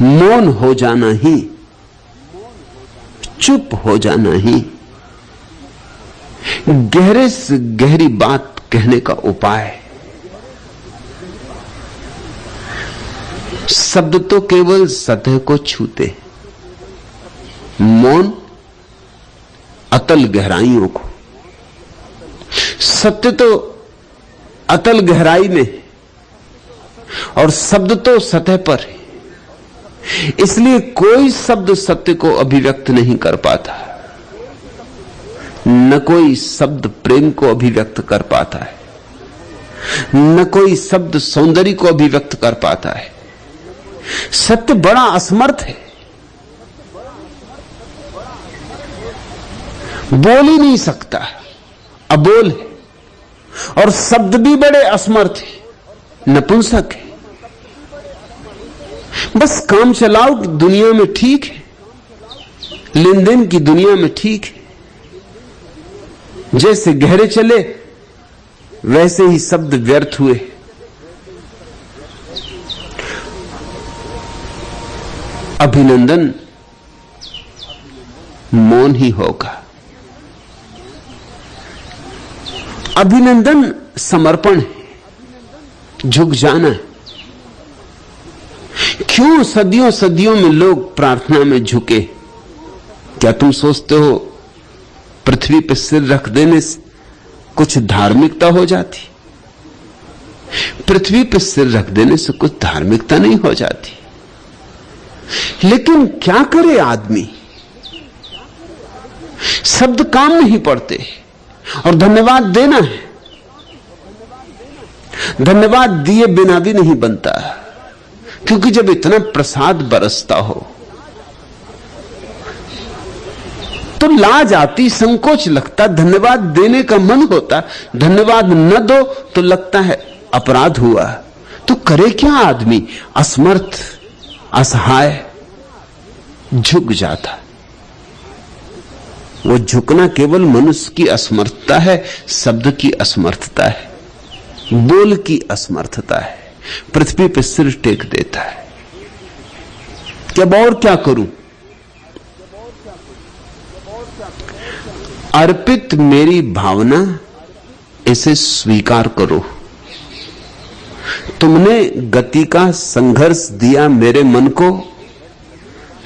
मौन हो जाना ही, चुप हो जाना ही गहरे से गहरी बात कहने का उपाय है। शब्द तो केवल सतह को छूते, मौन अतल गहराइयों को। सत्य तो अतल गहराई में और शब्द तो सतह पर है। इसलिए कोई शब्द सत्य को अभिव्यक्त नहीं कर पाता, न कोई शब्द प्रेम को अभिव्यक्त कर पाता है, न कोई शब्द सौंदर्य को अभिव्यक्त कर पाता है। सत्य बड़ा असमर्थ है, बोल ही नहीं सकता, अबोल है। और शब्द भी बड़े असमर्थ है, नपुंसक है। बस काम चलाओ दुनिया में ठीक है, लेन देन की दुनिया में ठीक है। जैसे गहरे चले वैसे ही शब्द व्यर्थ हुए। अभिनंदन मौन ही होगा। अभिनंदन समर्पण है, झुक जाना है। क्यों सदियों सदियों में लोग प्रार्थना में झुके? क्या तुम सोचते हो पृथ्वी पर सिर रख देने से कुछ धार्मिकता हो जाती? पृथ्वी पर सिर रख देने से कुछ धार्मिकता नहीं हो जाती। लेकिन क्या करे आदमी? शब्द काम नहीं पड़ते और धन्यवाद देना है। धन्यवाद दिए बिना भी नहीं बनता, क्योंकि जब इतना प्रसाद बरसता हो तो लाज आती, संकोच लगता, धन्यवाद देने का मन होता। धन्यवाद न दो तो लगता है अपराध हुआ। तो करे क्या आदमी? असमर्थ, असहाय, झुक जाता। वो झुकना केवल मनुष्य की असमर्थता है, शब्द की असमर्थता है, बोल की असमर्थता है। पृथ्वी पर सिर टेक देता है कि अब और क्या करूं? अर्पित मेरी भावना, इसे स्वीकार करो। तुमने गति का संघर्ष दिया मेरे मन को,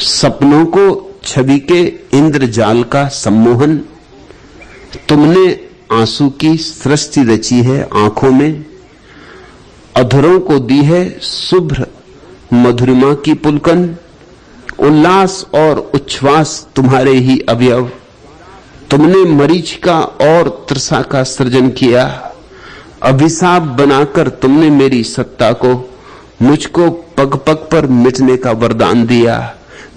सपनों को छवि के इंद्रजाल का सम्मोहन। तुमने आंसू की सृष्टि रची है आंखों में, अधरों को दी है शुभ्र मधुरिमा की पुलकन। उल्लास और उच्छ्वास तुम्हारे ही अवयव। तुमने मरीचिका और तृषा का सृजन किया। अभिशाप बनाकर तुमने मेरी सत्ता को, मुझको पग पग पर मिटने का वरदान दिया।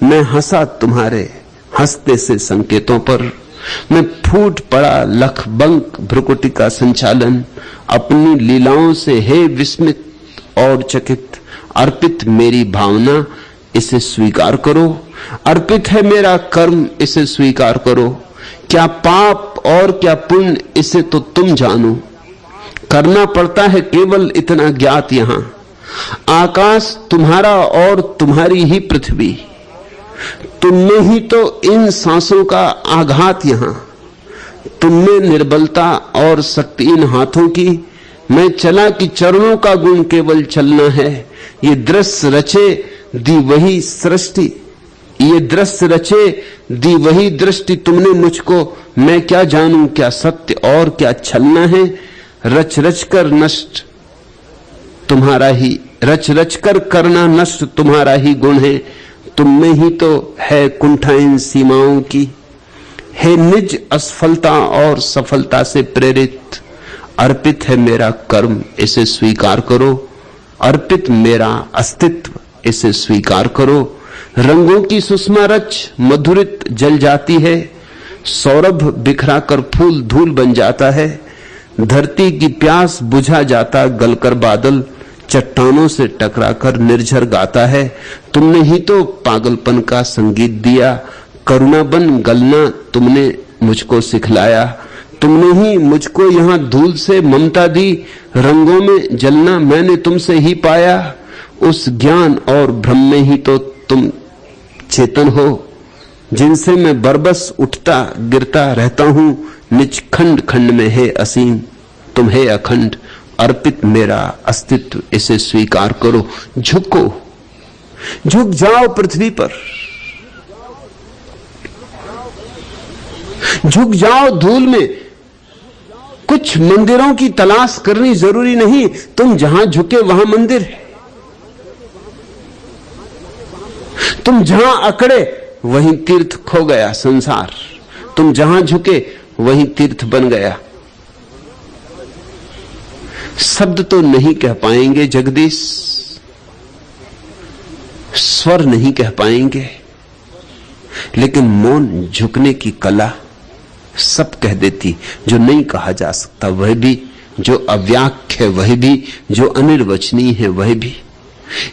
मैं हंसा तुम्हारे हंसते से संकेतों पर। मैं फूट पड़ा लखबंक भ्रुकुटी का संचालन। अपनी लीलाओं से हे विस्मित और चकित। अर्पित मेरी भावना, इसे स्वीकार करो। अर्पित है मेरा कर्म, इसे स्वीकार करो। क्या पाप और क्या पुण्य, इसे तो तुम जानो। करना पड़ता है केवल इतना ज्ञात यहां, आकाश तुम्हारा और तुम्हारी ही पृथ्वी। तुमने ही तो इन सांसों का आघात यहां। तुमने निर्बलता और शक्ति इन हाथों की। मैं चला कि चरणों का गुण केवल चलना है। ये दृश्य रचे दी वही सृष्टि, ये दृश्य रचे दी वही दृष्टि तुमने मुझको। मैं क्या जानूं क्या सत्य और क्या छलना है। रच रच कर नष्ट तुम्हारा ही, रच रच कर करना नष्ट तुम्हारा ही गुण है। तुम में ही तो है कुंठा इन सीमाओं की। है निज असफलता और सफलता से प्रेरित। अर्पित है मेरा कर्म, इसे स्वीकार करो। अर्पित मेरा अस्तित्व, इसे स्वीकार करो। रंगों की सुषमा रच मधुरित जल जाती है। सौरभ बिखरा कर फूल धूल बन जाता है। धरती की प्यास बुझा जाता गलकर बादल। चट्टानों से टकराकर निर्झर गाता है। तुमने ही तो पागलपन का संगीत दिया। करुणा बन गलना तुमने मुझको सिखलाया। तुमने ही मुझको यहां धूल से ममता दी। रंगों में जलना मैंने तुमसे ही पाया। उस ज्ञान और भ्रम में ही तो तुम चेतन हो, जिनसे मैं बरबस उठता गिरता रहता हूं, निज खंड खंड में है असीम, तुम है अखंड, अर्पित मेरा अस्तित्व, इसे स्वीकार करो। झुको, झुक जाओ पृथ्वी पर, झुक जाओ धूल में। कुछ मंदिरों की तलाश करनी जरूरी नहीं, तुम जहां झुके वहां मंदिर है। तुम जहां अकड़े वहीं तीर्थ खो गया संसार, तुम जहां झुके वहीं तीर्थ बन गया। शब्द तो नहीं कह पाएंगे जगदीश, स्वर नहीं कह पाएंगे, लेकिन मौन झुकने की कला सब कह देती। जो नहीं कहा जा सकता वह भी, जो अव्याख्य है वह भी, जो अनिर्वचनीय है वह भी।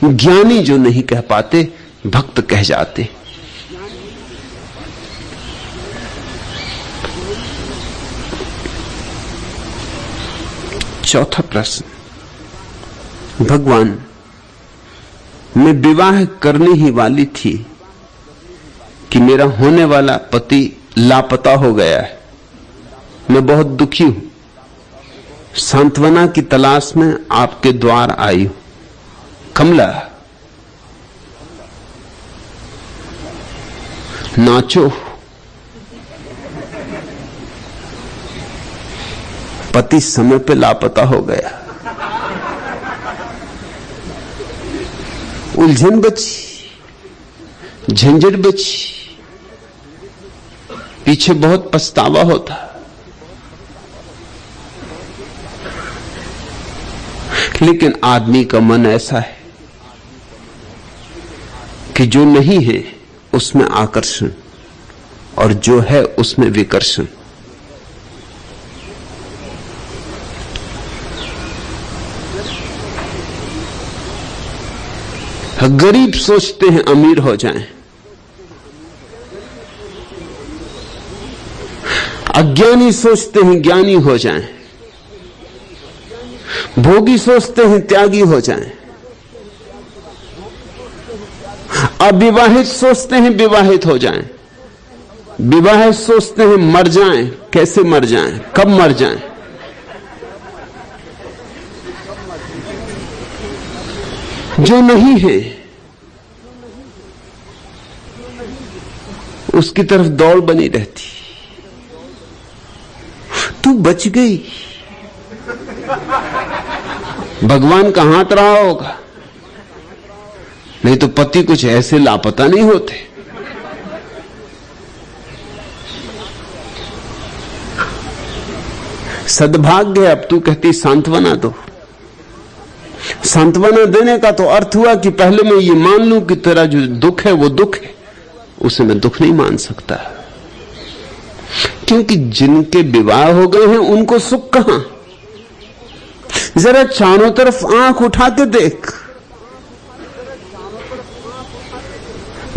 ज्ञानी जो नहीं कह पाते भक्त कह जाते। चौथा प्रश्न, भगवान मैं विवाह करने ही वाली थी कि मेरा होने वाला पति लापता हो गया है। मैं बहुत दुखी हूं, सांत्वना की तलाश में आपके द्वार आई हूं। कमला नाचो, पति समय पे लापता हो गया। उलझन बची, झंझट बची, पीछे बहुत पछतावा होता। लेकिन आदमी का मन ऐसा है कि जो नहीं है उसमें आकर्षण और जो है उसमें विकर्षण। गरीब सोचते हैं अमीर हो जाएं, अज्ञानी सोचते हैं ज्ञानी हो जाएं, भोगी सोचते हैं त्यागी हो जाएं, अविवाहित सोचते हैं विवाहित हो जाएं, विवाहित सोचते हैं मर जाएं, कैसे मर जाएं, कब मर जाएं। जो नहीं है उसकी तरफ दौड़ बनी रहती। तू बच गई, भगवान का हाथ रहा होगा, नहीं तो पति कुछ ऐसे लापता नहीं होते। सद्भाग्य है, अब तू कहती सांत्वना दो। सांत्वना देने का तो अर्थ हुआ कि पहले मैं ये मान लूं कि तेरा जो दुख है वो दुख है, उसे मैं दुख नहीं मान सकता, क्योंकि जिनके विवाह हो गए हैं उनको सुख कहां। जरा चारों तरफ आंख उठा के देख,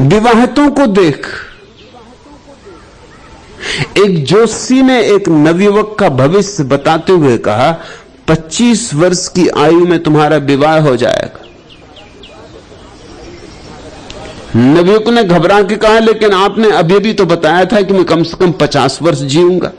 विवाहितों को देख। एक जोशी ने एक नवयुवक का भविष्य बताते हुए कहा 25 वर्ष की आयु में तुम्हारा विवाह हो जाएगा। नवयुवक ने घबरा के कहा लेकिन आपने अभी भी तो बताया था कि मैं कम से कम 50 वर्ष जीऊंगा।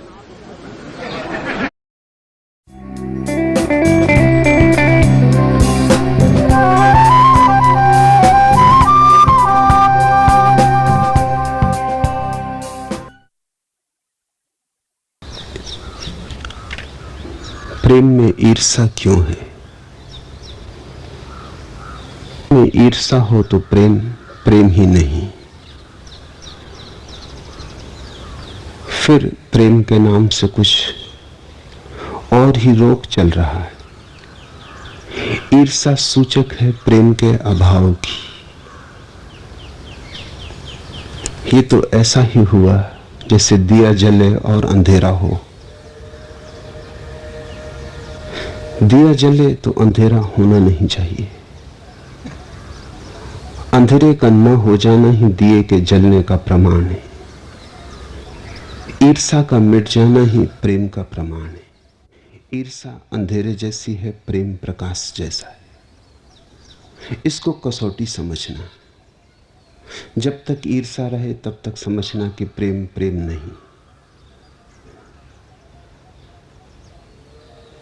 प्रेम में ईर्ष्या क्यों है? में ईर्ष्या हो तो प्रेम प्रेम ही नहीं। फिर प्रेम के नाम से कुछ और ही रोग चल रहा है। ईर्ष्या सूचक है प्रेम के अभाव की। ये तो ऐसा ही हुआ जैसे दिया जले और अंधेरा हो। दिया जले तो अंधेरा होना नहीं चाहिए, अंधेरे का न हो जाना ही दिए के जलने का प्रमाण है। ईर्ष्या का मिट जाना ही प्रेम का प्रमाण है। ईर्ष्या अंधेरे जैसी है, प्रेम प्रकाश जैसा है। इसको कसौटी समझना। जब तक ईर्ष्या रहे तब तक समझना कि प्रेम प्रेम नहीं।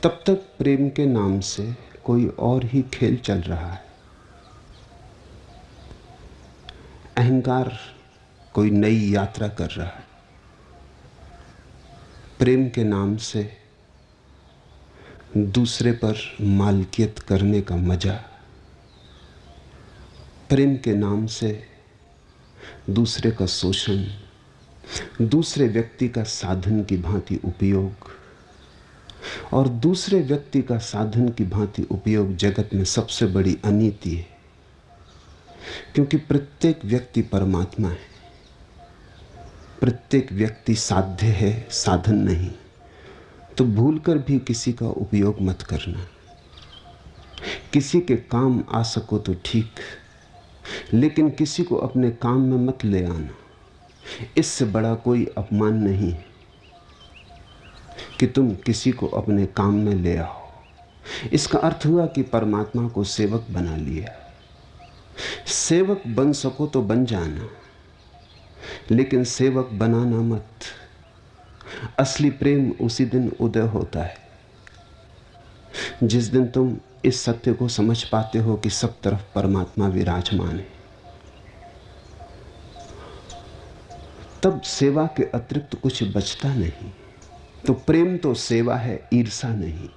तब तक प्रेम के नाम से कोई और ही खेल चल रहा है। अहंकार कोई नई यात्रा कर रहा है। प्रेम के नाम से दूसरे पर मालकियत करने का मजा, प्रेम के नाम से दूसरे का शोषण, दूसरे व्यक्ति का साधन की भांति उपयोग, और दूसरे व्यक्ति का साधन की भांति उपयोग जगत में सबसे बड़ी अनीति है। क्योंकि प्रत्येक व्यक्ति परमात्मा है, प्रत्येक व्यक्ति साध्य है, साधन नहीं। तो भूलकर भी किसी का उपयोग मत करना। किसी के काम आ सको तो ठीक, लेकिन किसी को अपने काम में मत ले आना। इससे बड़ा कोई अपमान नहीं कि तुम किसी को अपने काम में ले आओ। इसका अर्थ हुआ कि परमात्मा को सेवक बना लिया। सेवक बन सको तो बन जाना, लेकिन सेवक बनाना मत। असली प्रेम उसी दिन उदय होता है जिस दिन तुम इस सत्य को समझ पाते हो कि सब तरफ परमात्मा विराजमान है। तब सेवा के अतिरिक्त कुछ बचता नहीं। तो प्रेम तो सेवा है, ईर्ष्या नहीं।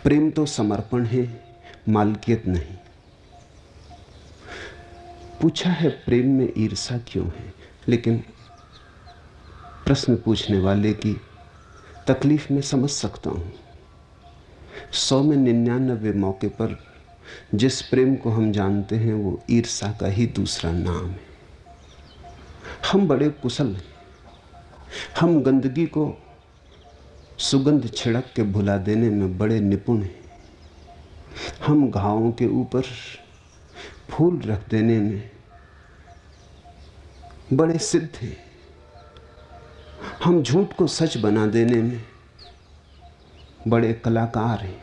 प्रेम तो समर्पण है, मालकियत नहीं। पूछा है प्रेम में ईर्ष्या क्यों है, लेकिन प्रश्न पूछने वाले की तकलीफ में समझ सकता हूं। 100 में 99 मौके पर जिस प्रेम को हम जानते हैं वो ईर्ष्या का ही दूसरा नाम है। हम बड़े कुशल हैं। हम गंदगी को सुगंध छिड़क के भुला देने में बड़े निपुण हैं। हम घावों के ऊपर फूल रख देने में बड़े सिद्ध हैं। हम झूठ को सच बना देने में बड़े कलाकार हैं।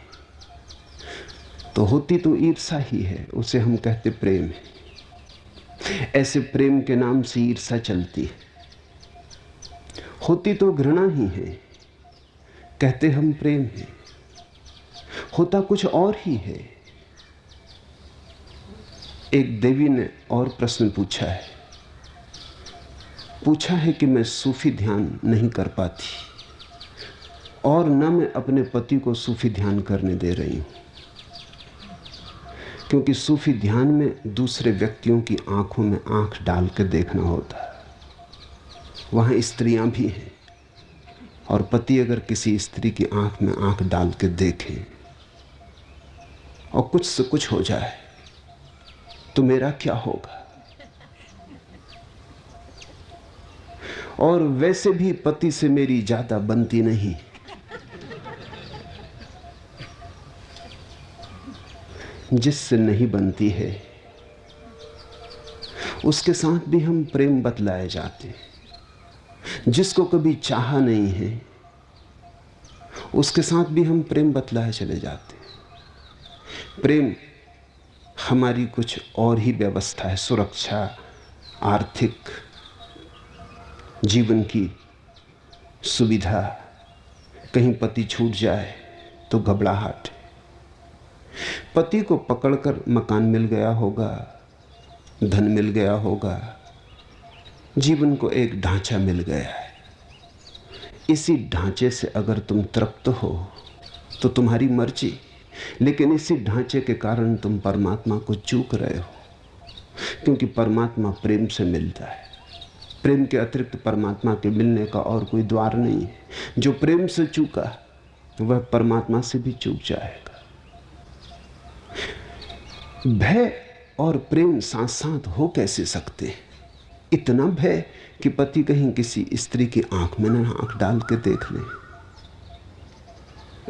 तो होती तो ईर्ष्या ही है, उसे हम कहते प्रेम है। ऐसे प्रेम के नाम से ईर्ष्या चलती है। होती तो घृणा ही है, कहते हम प्रेम है। होता कुछ और ही है। एक देवी ने और प्रश्न पूछा है कि मैं सूफी ध्यान नहीं कर पाती और न मैं अपने पति को सूफी ध्यान करने दे रही हूं, क्योंकि सूफी ध्यान में दूसरे व्यक्तियों की आंखों में आंख डाल के देखना होता है। वहां स्त्रियां भी हैं, और पति अगर किसी स्त्री की आंख में आंख डाल के देखे और कुछ से कुछ हो जाए तो मेरा क्या होगा। और वैसे भी पति से मेरी ज्यादा बनती नहीं। जिससे नहीं बनती है उसके साथ भी हम प्रेम बतलाए जाते हैं। जिसको कभी चाहा नहीं है उसके साथ भी हम प्रेम बतलाए चले जाते हैं। प्रेम हमारी कुछ और ही व्यवस्था है, सुरक्षा, आर्थिक, जीवन की सुविधा। कहीं पति छूट जाए तो घबराहट। पति को पकड़कर मकान मिल गया होगा, धन मिल गया होगा, जीवन को एक ढांचा मिल गया है। इसी ढांचे से अगर तुम तृप्त हो तो तुम्हारी मर्जी, लेकिन इसी ढांचे के कारण तुम परमात्मा को चूक रहे हो, क्योंकि परमात्मा प्रेम से मिलता है। प्रेम के अतिरिक्त परमात्मा के मिलने का और कोई द्वार नहीं है। जो प्रेम से चूका वह परमात्मा से भी चूक जाएगा। भय और प्रेम साथ साथ हो कैसे सकते हैं? इतना भय कि पति कहीं किसी स्त्री की आंख में न आंख डाल के देख ले,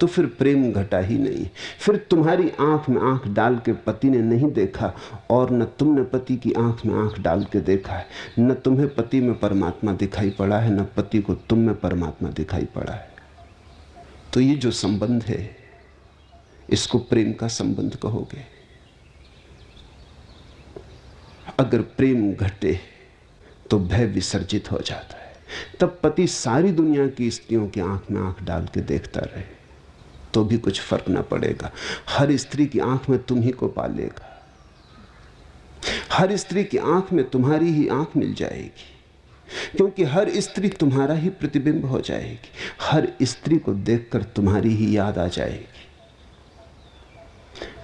तो फिर प्रेम घटा ही नहीं। फिर तुम्हारी आंख में आंख डाल के पति ने नहीं देखा, और न तुमने पति की आंख में आंख डाल के देखा है। न तुम्हें पति में परमात्मा दिखाई पड़ा है, न पति को तुम में परमात्मा दिखाई पड़ा है। तो ये जो संबंध है इसको प्रेम का संबंध कहोगे। अगर प्रेम घटे तो भय विसर्जित हो जाता है। तब पति सारी दुनिया की स्त्रियों की आंख में आंख डाल के देखता रहे तो भी कुछ फर्क ना पड़ेगा। हर स्त्री की आंख में तुम ही को पालेगा। हर स्त्री की आंख में तुम्हारी ही आंख मिल जाएगी, क्योंकि हर स्त्री तुम्हारा ही प्रतिबिंब हो जाएगी। हर स्त्री को देखकर तुम्हारी ही याद आ जाएगी।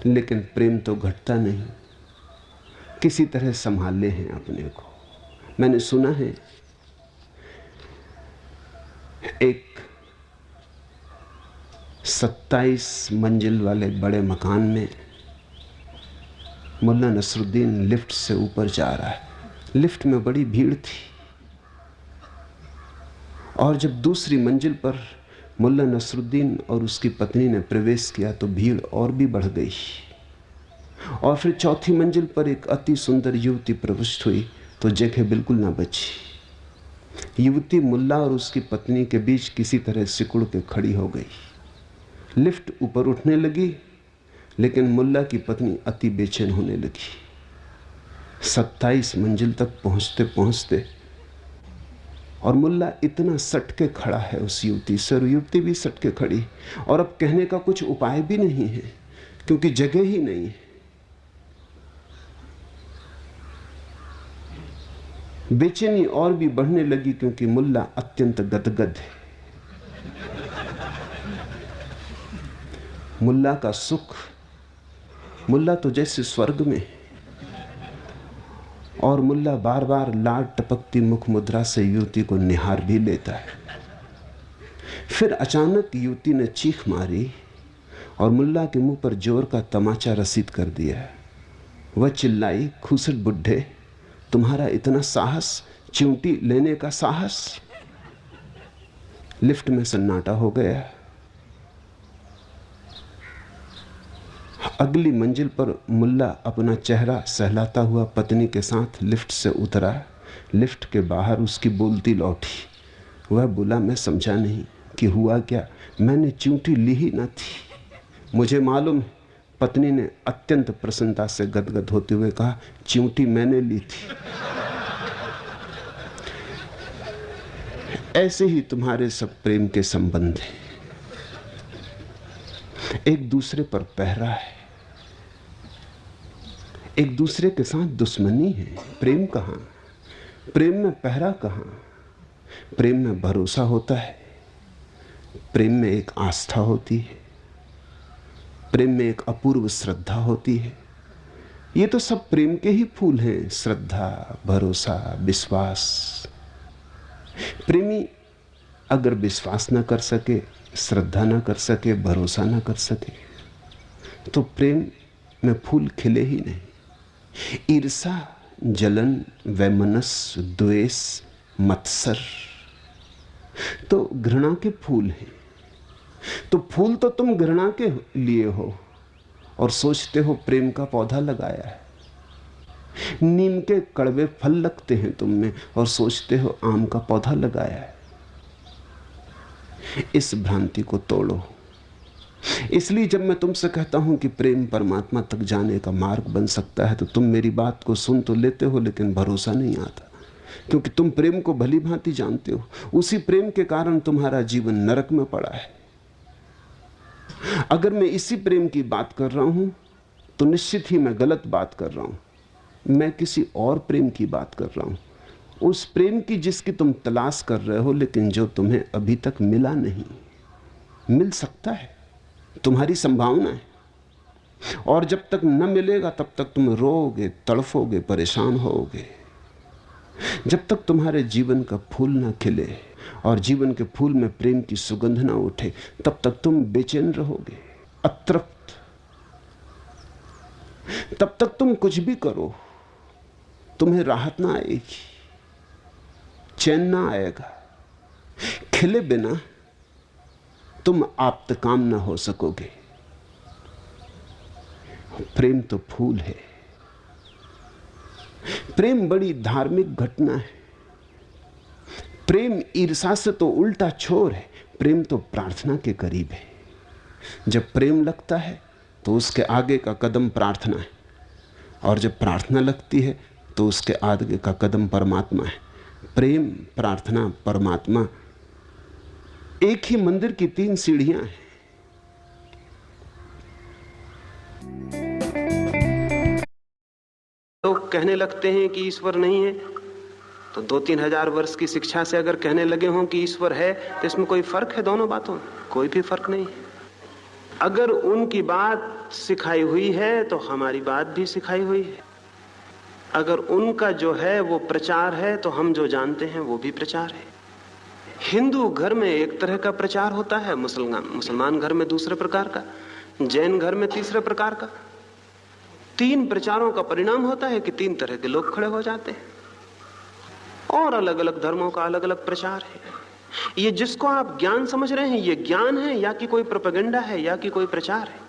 लेकिन प्रेम तो घटता नहीं, किसी तरह संभाले हैं अपने को। मैंने सुना है एक 27 मंजिल वाले बड़े मकान में मुल्ला नसरुद्दीन लिफ्ट से ऊपर जा रहा है। लिफ्ट में बड़ी भीड़ थी और जब दूसरी मंजिल पर मुल्ला नसरुद्दीन और उसकी पत्नी ने प्रवेश किया तो भीड़ और भी बढ़ गई। और फिर चौथी मंजिल पर एक अति सुंदर युवती प्रविष्ट हुई तो जगह बिल्कुल ना बची। युवती मुल्ला और उसकी पत्नी के बीच किसी तरह सिकुड़ के खड़ी हो गई। लिफ्ट ऊपर उठने लगी, लेकिन मुल्ला की पत्नी अति बेचैन होने लगी। 27 मंजिल तक पहुंचते पहुंचते और मुल्ला इतना सटके खड़ा है उस युवती से, और युवती भी सटके खड़ी, और अब कहने का कुछ उपाय भी नहीं है क्योंकि जगह ही नहीं है। बेचैनी और भी बढ़ने लगी क्योंकि मुल्ला अत्यंत गदगद है। मुल्ला का सुख, मुल्ला तो जैसे स्वर्ग में, और मुल्ला बार बार लाड टपकती मुख मुद्रा से युवती को निहार भी लेता है। फिर अचानक युवती ने चीख मारी और मुल्ला के मुंह पर जोर का तमाचा रसीद कर दिया। वह चिल्लाई, खूसट बुड्ढे, तुम्हारा इतना साहस, चिमटी लेने का साहस। लिफ्ट में सन्नाटा हो गया। अगली मंजिल पर मुल्ला अपना चेहरा सहलाता हुआ पत्नी के साथ लिफ्ट से उतरा। लिफ्ट के बाहर उसकी बोलती लौटी। वह बोला, मैं समझा नहीं कि हुआ क्या, मैंने चिमटी ली ही ना थी। मुझे मालूम है। पत्नी ने अत्यंत प्रसन्नता से गदगद होते हुए कहा, चिमटी मैंने ली थी। ऐसे ही तुम्हारे सब प्रेम के संबंध हैं, एक दूसरे पर पहरा है, एक दूसरे के साथ दुश्मनी है। प्रेम कहां? प्रेम में पहरा कहां? प्रेम में भरोसा होता है, प्रेम में एक आस्था होती है, प्रेम में एक अपूर्व श्रद्धा होती है। ये तो सब प्रेम के ही फूल हैं, श्रद्धा, भरोसा, विश्वास। प्रेमी अगर विश्वास न कर सके, श्रद्धा न कर सके, भरोसा न कर सके, तो प्रेम में फूल खिले ही नहीं। ईर्षा, जलन, वैमनस, द्वेष, मत्सर तो घृणा के फूल हैं। तो फूल तो तुम घृणा के लिए हो और सोचते हो प्रेम का पौधा लगाया है। नीम के कड़वे फल लगते हैं तुम में और सोचते हो आम का पौधा लगाया है। इस भ्रांति को तोड़ो। इसलिए जब मैं तुमसे कहता हूं कि प्रेम परमात्मा तक जाने का मार्ग बन सकता है, तो तुम मेरी बात को सुन तो लेते हो लेकिन भरोसा नहीं आता, क्योंकि तुम प्रेम को भली भांति जानते हो। उसी प्रेम के कारण तुम्हारा जीवन नरक में पड़ा है। अगर मैं इसी प्रेम की बात कर रहा हूं तो निश्चित ही मैं गलत बात कर रहा हूं। मैं किसी और प्रेम की बात कर रहा हूं, उस प्रेम की जिसकी तुम तलाश कर रहे हो, लेकिन जो तुम्हें अभी तक मिला नहीं। मिल सकता है, तुम्हारी संभावना है, और जब तक न मिलेगा तब तक तुम रोओगे, तड़फोगे, परेशान होगे। जब तक तुम्हारे जीवन का फूल न खिले और जीवन के फूल में प्रेम की सुगंध न उठे, तब तक तुम बेचैन रहोगे, अतृप्त। तब तक तुम कुछ भी करो, तुम्हें राहत ना आएगी, चैन ना आएगा। खिले बिना तुम आप्त काम ना हो सकोगे। प्रेम तो फूल है। प्रेम बड़ी धार्मिक घटना है। प्रेम ईर्षा से तो उल्टा छोर है। प्रेम तो प्रार्थना के करीब है। जब प्रेम लगता है तो उसके आगे का कदम प्रार्थना है, और जब प्रार्थना लगती है तो उसके आगे का कदम परमात्मा है। प्रेम, प्रार्थना, परमात्मा, एक ही मंदिर की 3 सीढ़ियां हैं। लोग कहने लगते हैं कि ईश्वर नहीं है, तो 2-3 हजार वर्ष की शिक्षा से अगर कहने लगे हों कि ईश्वर है, तो इसमें कोई फर्क है? दोनों बातों में कोई भी फर्क नहीं है। अगर उनकी बात सिखाई हुई है तो हमारी बात भी सिखाई हुई है। अगर उनका जो है वो प्रचार है तो हम जो जानते हैं वो भी प्रचार है। हिंदू घर में एक तरह का प्रचार होता है, मुसलमान घर में दूसरे प्रकार का, जैन घर में तीसरे प्रकार का। 3 प्रचारों का परिणाम होता है कि 3 तरह के लोग खड़े हो जाते हैं, और अलग अलग धर्मों का अलग अलग प्रचार है। ये जिसको आप ज्ञान समझ रहे हैं, ये ज्ञान है या कि कोई प्रोपेगेंडा है या कि कोई प्रचार है?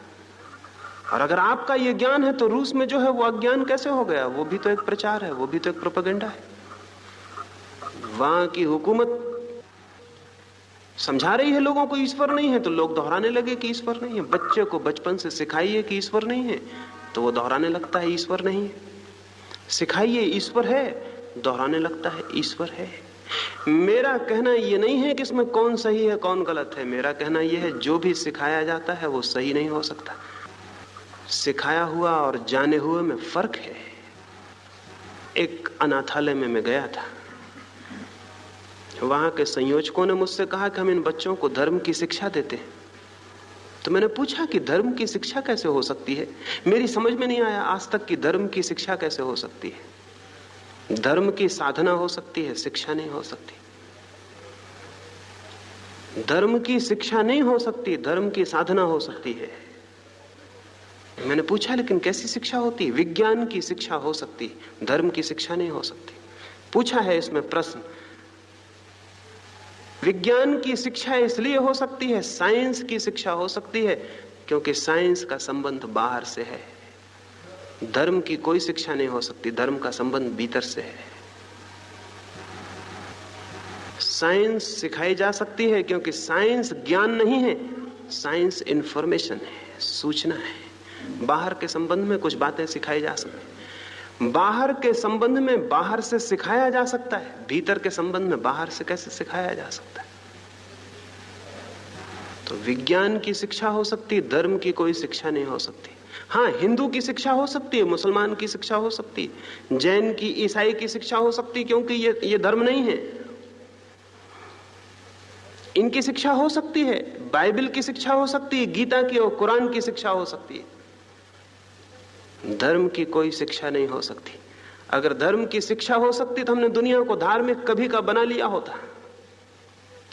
और अगर आपका ये ज्ञान है तो रूस में जो है वो अज्ञान कैसे हो गया? वो भी तो एक प्रचार है, वो भी तो एक प्रोपेगेंडा है। वहां की हुकूमत समझा रही है लोगों को ईश्वर नहीं है, तो लोग दोहराने लगे कि ईश्वर नहीं है। बच्चे को बचपन से सिखाइए कि ईश्वर नहीं है, तो वो दोहराने लगता है ईश्वर नहीं है। सिखाइए ईश्वर है, दोहराने लगता है ईश्वर है। मेरा कहना यह नहीं है कि इसमें कौन सही है कौन गलत है। मेरा कहना यह है जो भी सिखाया जाता है वो सही नहीं हो सकता। सिखाया हुआ और जाने हुए में फर्क है। एक अनाथालय में मैं गया था, वहां के संयोजकों ने मुझसे कहा कि हम इन बच्चों को धर्म की शिक्षा देते हैं। तो मैंने पूछा कि धर्म की शिक्षा कैसे हो सकती है? मेरी समझ में नहीं आया आज तक कि धर्म की शिक्षा कैसे हो सकती है। धर्म की साधना हो सकती है, शिक्षा नहीं हो सकती। धर्म की शिक्षा नहीं हो सकती, धर्म की साधना हो सकती है। मैंने पूछा लेकिन कैसी शिक्षा होती है? विज्ञान की शिक्षा हो सकती, धर्म की शिक्षा नहीं हो सकती। पूछा है इसमें प्रश्न। विज्ञान की शिक्षा इसलिए हो सकती है, साइंस की शिक्षा हो सकती है, क्योंकि साइंस का संबंध बाहर से है। धर्म की कोई शिक्षा नहीं हो सकती, धर्म का संबंध भीतर से है। साइंस सिखाई जा सकती है क्योंकि साइंस ज्ञान नहीं है, साइंस इंफॉर्मेशन है, सूचना है। बाहर के संबंध में कुछ बातें सिखाई जा सकती, बाहर के संबंध में बाहर से सिखाया जा सकता है, भीतर के संबंध में बाहर से कैसे सिखाया जा सकता है? तो विज्ञान की शिक्षा हो सकती है, धर्म की कोई शिक्षा नहीं हो सकती। हाँ, हिंदू की शिक्षा हो सकती है, मुसलमान की शिक्षा हो सकती है, जैन की, ईसाई की शिक्षा हो सकती है, क्योंकि ये धर्म नहीं है। इनकी शिक्षा हो सकती है, बाइबल की शिक्षा हो सकती है, गीता की और कुरान की शिक्षा हो सकती है। धर्म की कोई शिक्षा नहीं हो सकती। अगर धर्म की शिक्षा हो सकती तो हमने दुनिया को धार्मिक कभी का बना लिया होता।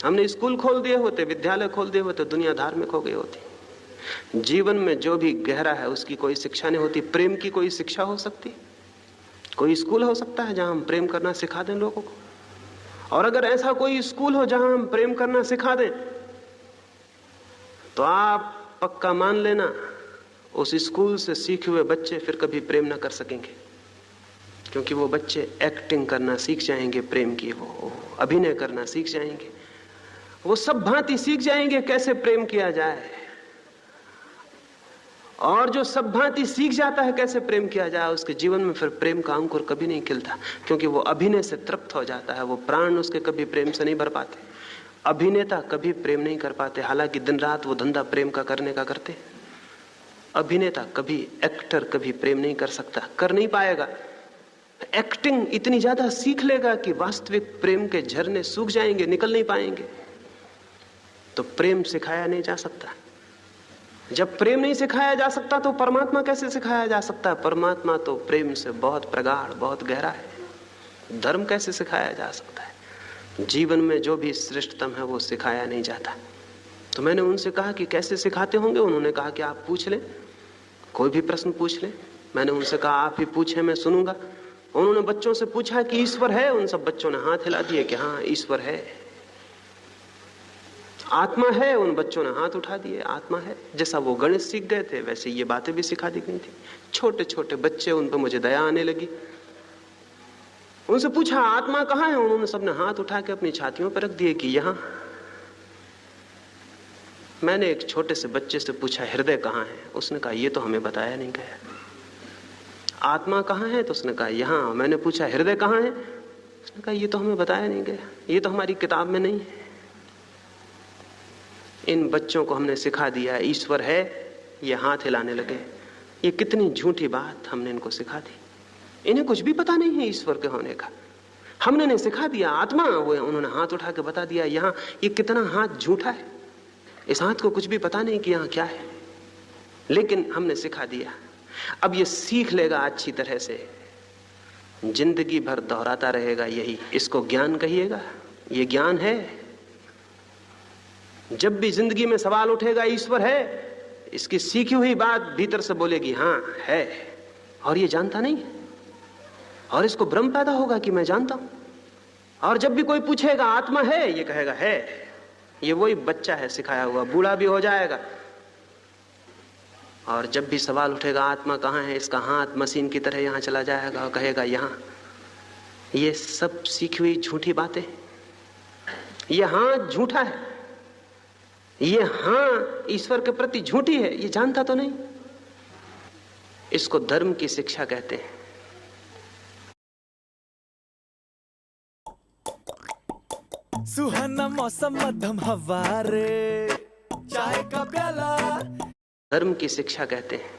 हमने स्कूल खोल दिए होते, विद्यालय खोल दिए होते, दुनिया धार्मिक हो गई होती। जीवन में जो भी गहरा है उसकी कोई शिक्षा नहीं होती। प्रेम की कोई शिक्षा हो सकती? कोई स्कूल हो सकता है जहां हम प्रेम करना सिखा दें लोगों को? और अगर ऐसा कोई स्कूल हो जहां हम प्रेम करना सिखा दें, तो आप पक्का मान लेना उस स्कूल से सीखे हुए बच्चे फिर कभी प्रेम ना कर सकेंगे, क्योंकि वो बच्चे एक्टिंग करना सीख जाएंगे, प्रेम की वो अभिनय करना सीख जाएंगे, वो सब भांति सीख जाएंगे कैसे प्रेम किया जाए। और जो सब भांति सीख जाता है कैसे प्रेम किया जाए, उसके जीवन में फिर प्रेम का अंकुर कभी नहीं खिलता, क्योंकि वो अभिनय से तृप्त हो जाता है। वो प्राण उसके कभी प्रेम से नहीं भर पाते। अभिनेता कभी प्रेम नहीं कर पाते, हालांकि दिन रात वो धंधा प्रेम का करने का करते। अभिनेता कभी, एक्टर कभी प्रेम नहीं कर सकता, कर नहीं पाएगा। एक्टिंग इतनी ज्यादा सीख लेगा कि वास्तविक प्रेम के झरने सूख जाएंगे, निकल नहीं पाएंगे। तो प्रेम सिखाया नहीं जा सकता। जब प्रेम नहीं सिखाया जा सकता तो परमात्मा कैसे सिखाया जा सकता है? परमात्मा तो प्रेम से बहुत प्रगाढ़, बहुत गहरा है। धर्म कैसे सिखाया जा सकता है? जीवन में जो भी श्रेष्ठतम है वो सिखाया नहीं जाता। तो मैंने उनसे कहा कि कैसे सिखाते होंगे? उन्होंने कहा कि आप पूछ लें, कोई भी प्रश्न पूछ लें। मैंने उनसे कहा आप ही पूछें, मैं सुनूंगा। उन्होंने बच्चों से पूछा कि ईश्वर है? उन सब बच्चों ने हाथ हिला दिए कि हाँ ईश्वर है। आत्मा है? उन बच्चों ने हाथ उठा दिए, आत्मा है। जैसा वो गणित सीख गए थे वैसे ये बातें भी सिखा दी गई थी। छोटे छोटे बच्चे, उन पर मुझे दया आने लगी। उनसे पूछा आत्मा कहाँ है? उन्होंने सबने हाथ उठा के अपनी छातियों पर रख दिए कि यहां। मैंने एक छोटे से बच्चे से पूछा हृदय कहाँ है? उसने कहा ये तो हमें बताया नहीं गया। आत्मा कहाँ है? तो उसने कहा यहाँ। मैंने पूछा हृदय कहाँ है? उसने कहा ये तो हमें बताया नहीं गया, ये तो हमारी किताब में नहीं है। इन बच्चों को हमने सिखा दिया ईश्वर है, ये हाथ हिलाने लगे। ये कितनी झूठी बात हमने इनको सिखा दी। इन्हें कुछ भी पता नहीं है ईश्वर के होने का। हमने इन्हें सिखा दिया आत्मा, वो उन्होंने हाथ उठा के बता दिया यहाँ। ये कितना हाथ झूठा है, इस हाथ को कुछ भी पता नहीं कि यहाँ क्या है, लेकिन हमने सिखा दिया। अब ये सीख लेगा अच्छी तरह से, जिंदगी भर दोहराता रहेगा यही। इसको ज्ञान कहिएगा, ये ज्ञान है। जब भी जिंदगी में सवाल उठेगा ईश्वर है, इसकी सीखी हुई बात भीतर से बोलेगी हाँ है, और ये जानता नहीं है, और इसको भ्रम पैदा होगा कि मैं जानता हूं। और जब भी कोई पूछेगा आत्मा है, ये कहेगा है। ये वही बच्चा है सिखाया हुआ, बूढ़ा भी हो जाएगा। और जब भी सवाल उठेगा आत्मा कहाँ है, इसका हाथ मशीन की तरह यहां चला जाएगा और कहेगा यहां। ये सब सीखी हुई झूठी बातें। ये हाथ झूठा है, ये हां ईश्वर के प्रति झूठी है, ये जानता तो नहीं। इसको धर्म की शिक्षा कहते हैं। सुहाना मौसम मध्यम हवा रे, चाय का प्याला, धर्म की शिक्षा कहते हैं।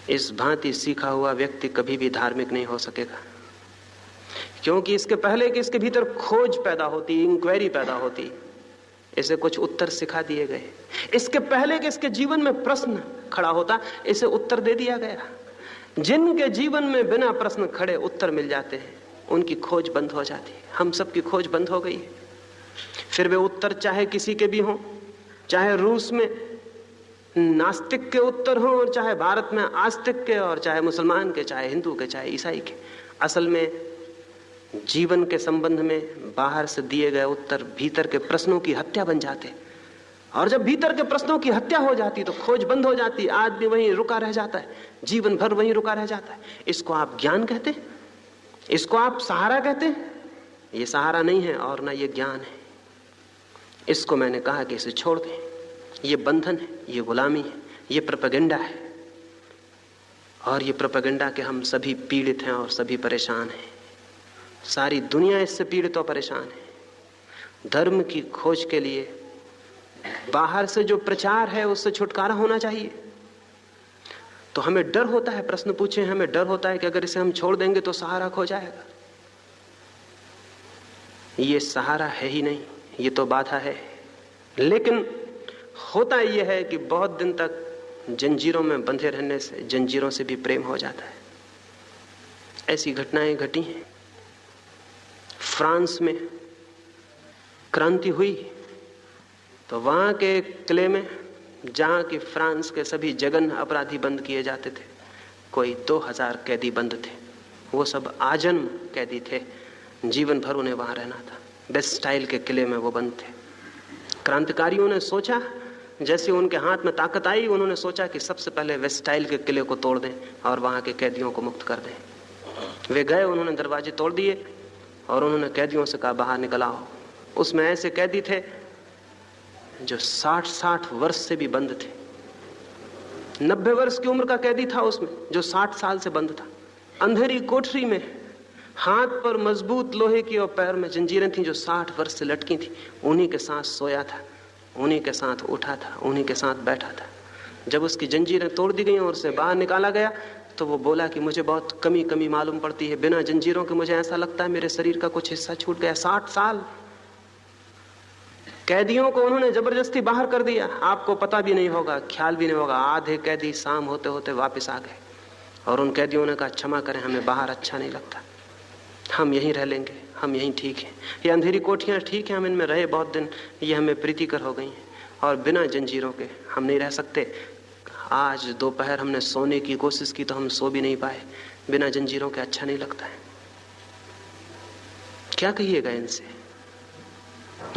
इस भांति सीखा हुआ व्यक्ति कभी भी धार्मिक नहीं हो सकेगा, क्योंकि इसके पहले कि इसके भीतर खोज पैदा होती, इंक्वायरी पैदा होती, इसे कुछ उत्तर सिखा दिए गए। इसके पहले कि इसके जीवन में प्रश्न खड़ा होता, इसे उत्तर दे दिया गया। जिनके जीवन में बिना प्रश्न खड़े उत्तर मिल जाते हैं, उनकी खोज बंद हो जाती है। हम सबकी खोज बंद हो गई है। फिर वे उत्तर चाहे किसी के भी हों, चाहे रूस में नास्तिक के उत्तर हों, और चाहे भारत में आस्तिक के, और चाहे मुसलमान के, चाहे हिंदू के, चाहे ईसाई के। असल में जीवन के संबंध में बाहर से दिए गए उत्तर भीतर के प्रश्नों की हत्या बन जाते। और जब भीतर के प्रश्नों की हत्या हो जाती तो खोज बंद हो जाती, आदमी वहीं रुका रह जाता है, जीवन भर वहीं रुका रह जाता है। इसको आप ज्ञान कहते हैं, इसको आप सहारा कहते हैं। ये सहारा नहीं है और ना ये ज्ञान है। इसको मैंने कहा कि इसे छोड़ दें। ये बंधन है, ये गुलामी है, ये प्रोपेगेंडा है, और ये प्रोपेगेंडा के हम सभी पीड़ित हैं और सभी परेशान हैं। सारी दुनिया इससे पीड़ित और परेशान है। धर्म की खोज के लिए बाहर से जो प्रचार है उससे छुटकारा होना चाहिए। तो हमें डर होता है, प्रश्न पूछे, हमें डर होता है कि अगर इसे हम छोड़ देंगे तो सहारा खो जाएगा। ये सहारा है ही नहीं, ये तो बाधा है। लेकिन होता यह है कि बहुत दिन तक जंजीरों में बंधे रहने से जंजीरों से भी प्रेम हो जाता है। ऐसी घटनाएं घटी हैं। फ्रांस में क्रांति हुई तो वहां के किले में, जहां की फ्रांस के सभी जघन्य अपराधी बंद किए जाते थे, कोई 2000 कैदी बंद थे। वो सब आजन्म कैदी थे, जीवन भर उन्हें वहां रहना था। बेस्टाइल के किले में वो बंद थे। क्रांतिकारियों ने सोचा, जैसे उनके हाथ में ताकत आई, उन्होंने सोचा कि सबसे पहले वेस्टाइल के किले को तोड़ दें और वहां के कैदियों को मुक्त कर दें। वे गए, उन्होंने दरवाजे तोड़ दिए और उन्होंने कैदियों से कहा बाहर निकल आओ। उसमें ऐसे कैदी थे जो 60-60 वर्ष से भी बंद थे। 90 वर्ष की उम्र का कैदी था उसमें जो 60 साल से बंद था। अंधेरी कोठरी में हाथ पर मजबूत लोहे की और पैर में जंजीरें थी जो 60 वर्ष से लटकी थी। उन्हीं के साथ सोया था, उन्हीं के साथ उठा था, उन्हीं के साथ बैठा था। जब उसकी जंजीरें तोड़ दी गई और उसे बाहर निकाला गया तो वो बोला कि मुझे बहुत कमी मालूम पड़ती है। बिना जंजीरों के मुझे ऐसा लगता है मेरे शरीर का कुछ हिस्सा छूट गया। 60 साल कैदियों को उन्होंने जबरदस्ती बाहर कर दिया। आपको पता भी नहीं होगा, ख्याल भी नहीं होगा। आधे कैदी शाम होते होते वापस आ गए और उन कैदियों ने कहा क्षमा करें, हमें बाहर अच्छा नहीं लगता, हम यहीं रह लेंगे, हम यहीं ठीक हैं। ये अंधेरी कोठियां ठीक हैं, हम इनमें रहे बहुत दिन, ये हमें प्रीतिकर हो गई हैं और बिना जंजीरों के हम नहीं रह सकते। आज दोपहर हमने सोने की कोशिश की तो हम सो भी नहीं पाए, बिना जंजीरों के अच्छा नहीं लगता है। क्या कहिएगा इनसे?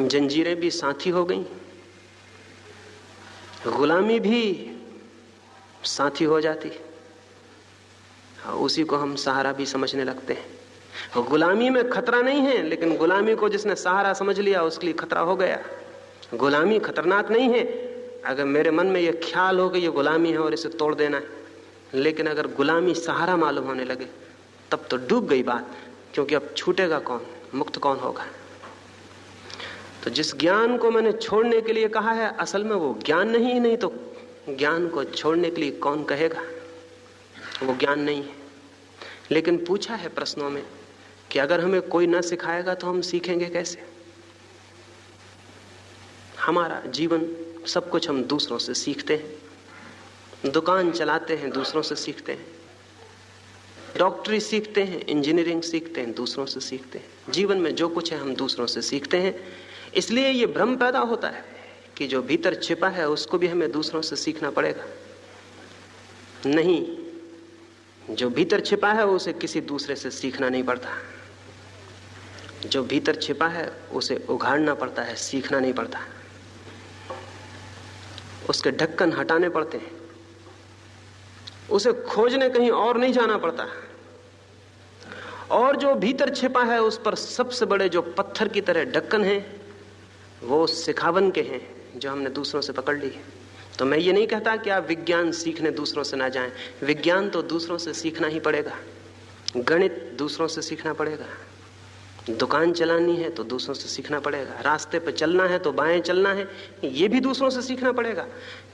जंजीरें भी साथी हो गई, गुलामी भी साथी हो जाती, उसी को हम सहारा भी समझने लगते हैं। गुलामी में खतरा नहीं है, लेकिन गुलामी को जिसने सहारा समझ लिया उसके लिए खतरा हो गया। गुलामी खतरनाक नहीं है। अगर मेरे मन में यह ख्याल हो कि यह गुलामी है और इसे तोड़ देना है, लेकिन अगर गुलामी सहारा मालूम होने लगे तब तो डूब गई बात, क्योंकि अब छूटेगा कौन, मुक्त कौन होगा। तो जिस ज्ञान को मैंने छोड़ने के लिए कहा है, असल में वो ज्ञान नहीं तो ज्ञान को छोड़ने के लिए कौन कहेगा, वो ज्ञान नहीं है। लेकिन पूछा है प्रश्नों में कि अगर हमें कोई ना सिखाएगा तो हम सीखेंगे कैसे। हमारा जीवन सब कुछ हम दूसरों से सीखते हैं, दुकान चलाते हैं दूसरों से सीखते हैं, डॉक्टरी सीखते हैं, इंजीनियरिंग सीखते हैं, दूसरों से सीखते हैं। जीवन में जो कुछ है हम दूसरों से सीखते हैं। इसलिए ये भ्रम पैदा होता है कि जो भीतर छिपा है उसको भी हमें दूसरों से सीखना पड़ेगा। नहीं, जो भीतर छिपा है उसे किसी दूसरे से सीखना नहीं पड़ता। जो भीतर छिपा है उसे उघाड़ना पड़ता है, सीखना नहीं पड़ता। उसके ढक्कन हटाने पड़ते हैं, उसे खोजने कहीं और नहीं जाना पड़ता। और जो भीतर छिपा है उस पर सबसे बड़े जो पत्थर की तरह ढक्कन हैं वो सिखावन के हैं जो हमने दूसरों से पकड़ ली है। तो मैं ये नहीं कहता कि आप विज्ञान सीखने दूसरों से ना जाएं। विज्ञान तो दूसरों से सीखना ही पड़ेगा, गणित दूसरों से सीखना पड़ेगा, दुकान चलानी है तो दूसरों से सीखना पड़ेगा, रास्ते पर चलना है तो बाएं चलना है, ये भी दूसरों से सीखना पड़ेगा।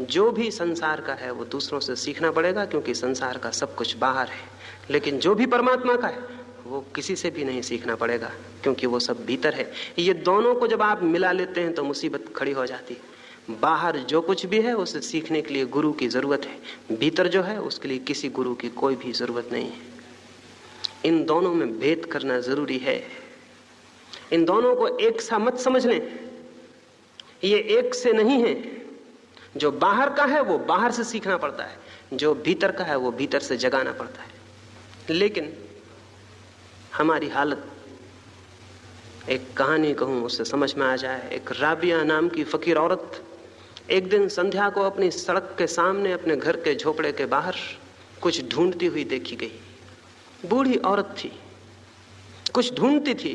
जो भी संसार का है वो दूसरों से सीखना पड़ेगा, क्योंकि संसार का सब कुछ बाहर है। लेकिन जो भी परमात्मा का है वो किसी से भी नहीं सीखना पड़ेगा, क्योंकि वो सब भीतर है। ये दोनों को जब आप मिला लेते हैं तो मुसीबत खड़ी हो जाती है। बाहर जो कुछ भी है उसे सीखने के लिए गुरु की जरूरत है, भीतर जो है उसके लिए किसी गुरु की कोई भी जरूरत नहीं है। इन दोनों में भेद करना जरूरी है। इन दोनों को एक सा मत समझ लें, ये एक से नहीं है। जो बाहर का है वो बाहर से सीखना पड़ता है, जो भीतर का है वो भीतर से जगाना पड़ता है। लेकिन हमारी हालत, एक कहानी कहूं उससे समझ में आ जाए। एक राबिया नाम की फकीर औरत एक दिन संध्या को अपनी सड़क के सामने अपने घर के झोपड़े के बाहर कुछ ढूंढती हुई देखी गई। बूढ़ी औरत थी, कुछ ढूंढती थी।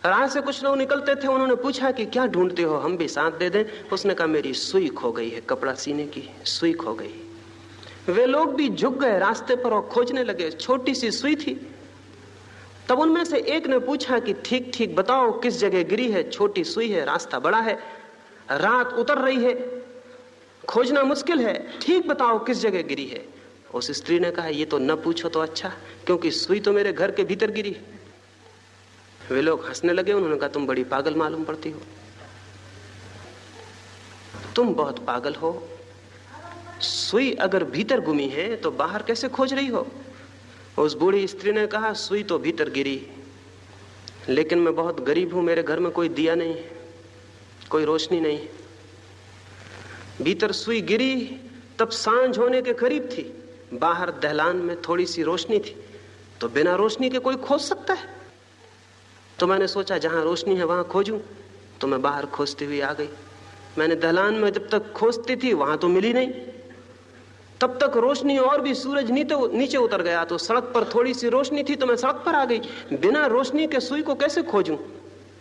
राह से कुछ लोग निकलते थे, उन्होंने पूछा कि क्या ढूंढते हो, हम भी साथ दे दें। उसने कहा मेरी सुई खो गई है, कपड़ा सीने की सुई खो गई। वे लोग भी झुक गए रास्ते पर और खोजने लगे। छोटी सी सुई थी। तब उनमें से एक ने पूछा कि ठीक ठीक बताओ किस जगह गिरी है, छोटी सुई है, रास्ता बड़ा है, रात उतर रही है, खोजना मुश्किल है, ठीक बताओ किस जगह गिरी है। उस स्त्री ने कहा ये तो न पूछो तो अच्छा, क्योंकि सुई तो मेरे घर के भीतर गिरी है। वे लोग हंसने लगे। उन्होंने कहा तुम बड़ी पागल मालूम पड़ती हो, तुम बहुत पागल हो। सुई अगर भीतर गुमी है तो बाहर कैसे खोज रही हो। उस बूढ़ी स्त्री ने कहा सुई तो भीतर गिरी, लेकिन मैं बहुत गरीब हूं, मेरे घर में कोई दिया नहीं है, कोई रोशनी नहीं है। भीतर सुई गिरी तब सांझ होने के करीब थी, बाहर दहलान में थोड़ी सी रोशनी थी, तो बिना रोशनी के कोई खोज सकता है। तो मैंने सोचा जहां रोशनी है वहां खोजूं, तो मैं बाहर खोजती हुई आ गई। मैंने दहलान में जब तक खोजती थी वहां तो मिली नहीं, तब तक रोशनी और भी सूरज नीचे उतर गया, तो सड़क पर थोड़ी सी रोशनी थी तो मैं सड़क पर आ गई। बिना रोशनी के सुई को कैसे खोजूं,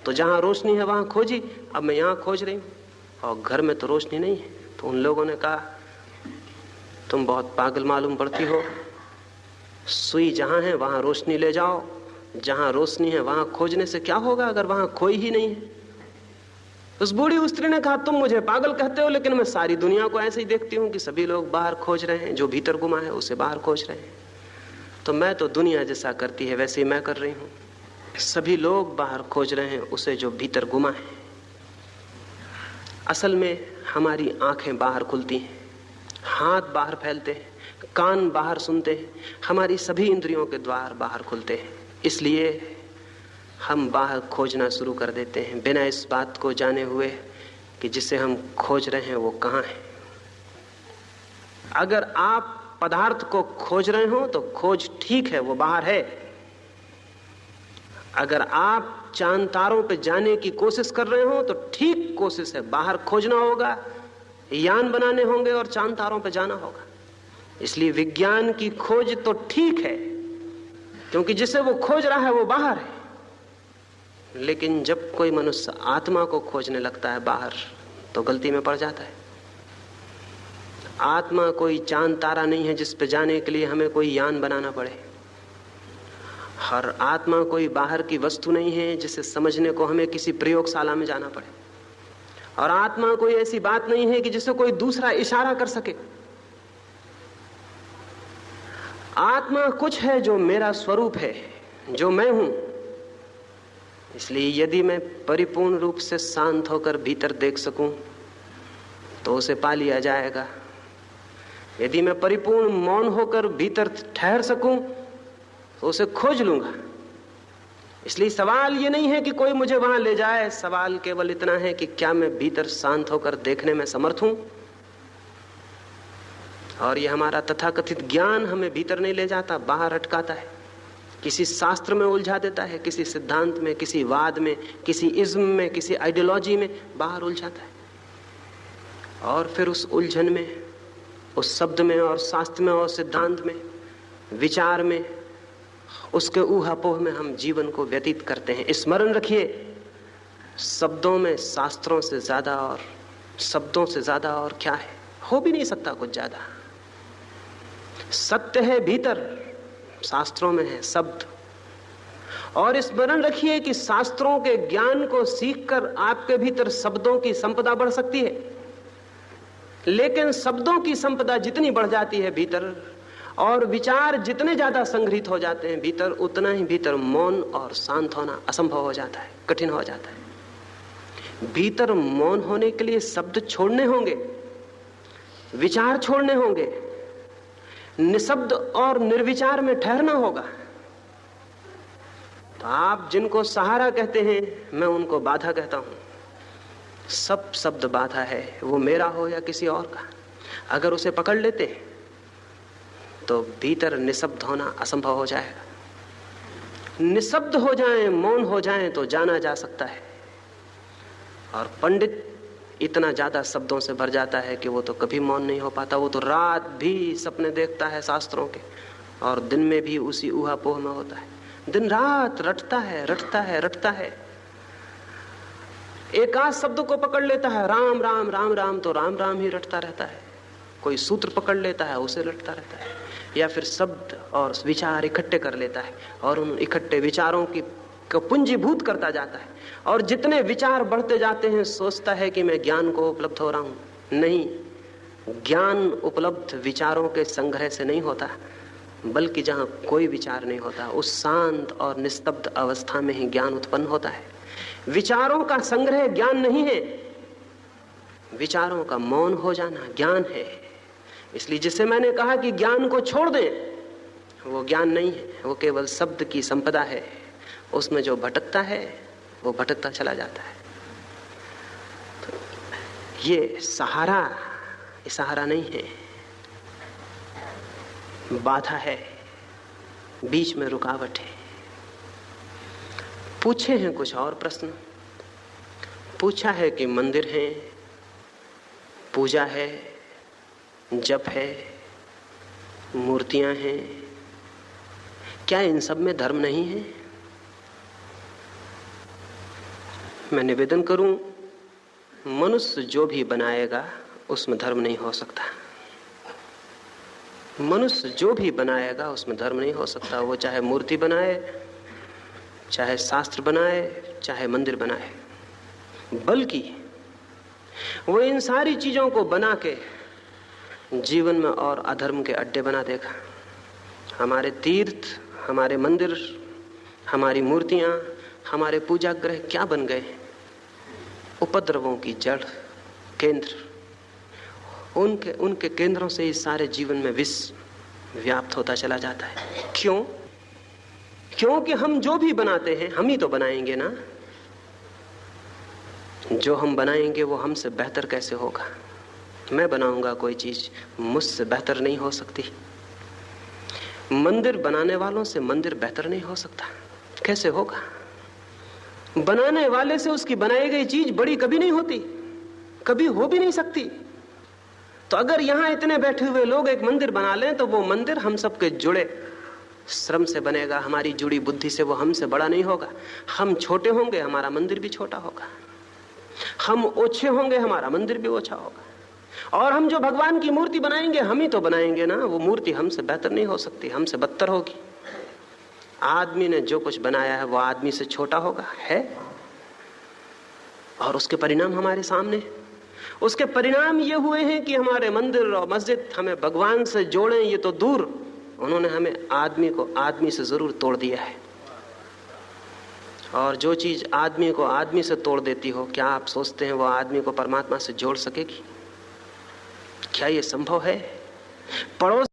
तो जहां रोशनी है वहां खोजी। अब मैं यहां खोज रही हूं और घर में तो रोशनी नहीं है। तो उन लोगों ने कहा तुम बहुत पागल मालूम पड़ती हो, सुई जहां है वहां रोशनी ले जाओ, जहां रोशनी है वहां खोजने से क्या होगा अगर वहां कोई ही नहीं है। उस बूढ़ी स्त्री ने कहा तुम मुझे पागल कहते हो, लेकिन मैं सारी दुनिया को ऐसे ही देखती हूं कि सभी लोग बाहर खोज रहे हैं, जो भीतर गुमा है उसे बाहर खोज रहे हैं। तो मैं तो दुनिया जैसा करती है वैसे ही मैं कर रही हूं। सभी लोग बाहर खोज रहे हैं उसे जो भीतर गुमा है। असल में हमारी आंखें बाहर खुलती हैं, हाथ बाहर फैलते हैं, कान बाहर सुनते हैं, हमारी सभी इंद्रियों के द्वार बाहर खुलते हैं। इसलिए हम बाहर खोजना शुरू कर देते हैं बिना इस बात को जाने हुए कि जिसे हम खोज रहे हैं वो कहाँ है। अगर आप पदार्थ को खोज रहे हो तो खोज ठीक है, वो बाहर है। अगर आप चांद तारों पे जाने की कोशिश कर रहे हो तो ठीक कोशिश है, बाहर खोजना होगा, यान बनाने होंगे और चांद तारों पे जाना होगा। इसलिए विज्ञान की खोज तो ठीक है, क्योंकि जिसे वो खोज रहा है वो बाहर है। लेकिन जब कोई मनुष्य आत्मा को खोजने लगता है बाहर, तो गलती में पड़ जाता है। आत्मा कोई चांद तारा नहीं है जिस पे जाने के लिए हमें कोई यान बनाना पड़े। हर आत्मा कोई बाहर की वस्तु नहीं है जिसे समझने को हमें किसी प्रयोगशाला में जाना पड़े। और आत्मा कोई ऐसी बात नहीं है कि जिसे कोई दूसरा इशारा कर सके। आत्मा कुछ है जो मेरा स्वरूप है, जो मैं हूं। इसलिए यदि मैं परिपूर्ण रूप से शांत होकर भीतर देख सकूं तो उसे पा लिया जाएगा। यदि मैं परिपूर्ण मौन होकर भीतर ठहर सकूं तो उसे खोज लूंगा। इसलिए सवाल ये नहीं है कि कोई मुझे वहां ले जाए, सवाल केवल इतना है कि क्या मैं भीतर शांत होकर देखने में समर्थ हूं। और ये हमारा तथाकथित ज्ञान हमें भीतर नहीं ले जाता, बाहर अटकाता है, किसी शास्त्र में उलझा देता है, किसी सिद्धांत में, किसी वाद में, किसी इज्म में, किसी आइडियोलॉजी में बाहर उलझाता है। और फिर उस उलझन में, उस शब्द में और शास्त्र में और सिद्धांत में, विचार में, उसके ऊहापोह में हम जीवन को व्यतीत करते हैं। स्मरण रखिए, शब्दों में शास्त्रों से ज्यादा और शब्दों से ज्यादा और क्या है, हो भी नहीं सकता कुछ ज्यादा। सत्य है भीतर, शास्त्रों में है शब्द। और स्मरण रखिए कि शास्त्रों के ज्ञान को सीखकर आपके भीतर शब्दों की संपदा बढ़ सकती है, लेकिन शब्दों की संपदा जितनी बढ़ जाती है भीतर और विचार जितने ज्यादा संग्रहित हो जाते हैं भीतर, उतना ही भीतर मौन और शांत होना असंभव हो जाता है, कठिन हो जाता है। भीतर मौन होने के लिए शब्द छोड़ने होंगे, विचार छोड़ने होंगे, निशब्द और निर्विचार में ठहरना होगा। तो आप जिनको सहारा कहते हैं, मैं उनको बाधा कहता हूं। सब शब्द बाधा है, वो मेरा हो या किसी और का। अगर उसे पकड़ लेते तो भीतर निशब्द होना असंभव हो जाएगा। निशब्द हो जाएं, मौन हो जाएं तो जाना जा सकता है। और पंडित इतना ज्यादा शब्दों से भर जाता है कि वो तो कभी मौन नहीं हो पाता। वो तो रात भी सपने देखता है शास्त्रों के, और दिन में भी उसी ऊहापोह में होता है। दिन रात रटता है, रटता है, रटता है। एक आध शब्द को पकड़ लेता है, राम राम राम राम, तो राम राम ही रटता रहता है। कोई सूत्र पकड़ लेता है, उसे रटता रहता है। या फिर शब्द और विचार इकट्ठे कर लेता है और उन इकट्ठे विचारों की पुंजीभूत करता जाता है। और जितने विचार बढ़ते जाते हैं सोचता है कि मैं ज्ञान को उपलब्ध हो रहा हूं। नहीं, ज्ञान उपलब्ध विचारों के संग्रह से नहीं होता, बल्कि जहां कोई विचार नहीं होता, उस शांत और निस्तब्ध अवस्था में ही ज्ञान उत्पन्न होता है। विचारों का संग्रह ज्ञान नहीं है, विचारों का मौन हो जाना ज्ञान है। इसलिए जिसे मैंने कहा कि ज्ञान को छोड़ दें, वो ज्ञान नहीं है, वो केवल शब्द की संपदा है। उसमें जो भटकता है वो भटकता चला जाता है। तो ये सहारा नहीं है, बाधा है, बीच में रुकावट है। पूछे हैं कुछ और प्रश्न। पूछा है कि मंदिर है, पूजा है, जप है, मूर्तियां हैं, क्या इन सब में धर्म नहीं है? मैं निवेदन करूं, मनुष्य जो भी बनाएगा उसमें धर्म नहीं हो सकता। मनुष्य जो भी बनाएगा उसमें धर्म नहीं हो सकता। वो चाहे मूर्ति बनाए, चाहे शास्त्र बनाए, चाहे मंदिर बनाए, बल्कि वो इन सारी चीजों को बना के जीवन में और अधर्म के अड्डे बना देगा। हमारे तीर्थ, हमारे मंदिर, हमारी मूर्तियां, हमारे पूजा ग्रह क्या बन गए? उपद्रवों की जड़, केंद्र। उनके केंद्रों से इस सारे जीवन में विष व्याप्त होता चला जाता है। क्यों? क्योंकि हम जो भी बनाते हैं हम ही तो बनाएंगे ना। जो हम बनाएंगे वो हमसे बेहतर कैसे होगा? मैं बनाऊंगा कोई चीज, मुझसे बेहतर नहीं हो सकती। मंदिर बनाने वालों से मंदिर बेहतर नहीं हो सकता, कैसे होगा? बनाने वाले से उसकी बनाई गई चीज बड़ी कभी नहीं होती, कभी हो भी नहीं सकती। तो अगर यहां इतने बैठे हुए लोग एक मंदिर बना लें तो वो मंदिर हम सबके जुड़े श्रम से बनेगा, हमारी जुड़ी बुद्धि से। वो हमसे बड़ा नहीं होगा। हम छोटे होंगे, हमारा मंदिर भी छोटा होगा। हम ओछे होंगे, हमारा मंदिर भी ओछा होगा। और हम जो भगवान की मूर्ति बनाएंगे हम ही तो बनाएंगे ना, वो मूर्ति हमसे बेहतर नहीं हो सकती, हमसे बदतर होगी। आदमी ने जो कुछ बनाया है वो आदमी से छोटा होगा है, और उसके परिणाम हमारे सामने। उसके परिणाम ये हुए हैं कि हमारे मंदिर और मस्जिद हमें भगवान से जोड़ें, ये तो दूर, उन्होंने हमें आदमी को आदमी से जरूर तोड़ दिया है। और जो चीज आदमी को आदमी से तोड़ देती हो, क्या आप सोचते हैं वो आदमी को परमात्मा से जोड़ सकेगी? क्या ये संभव है? पड़ोस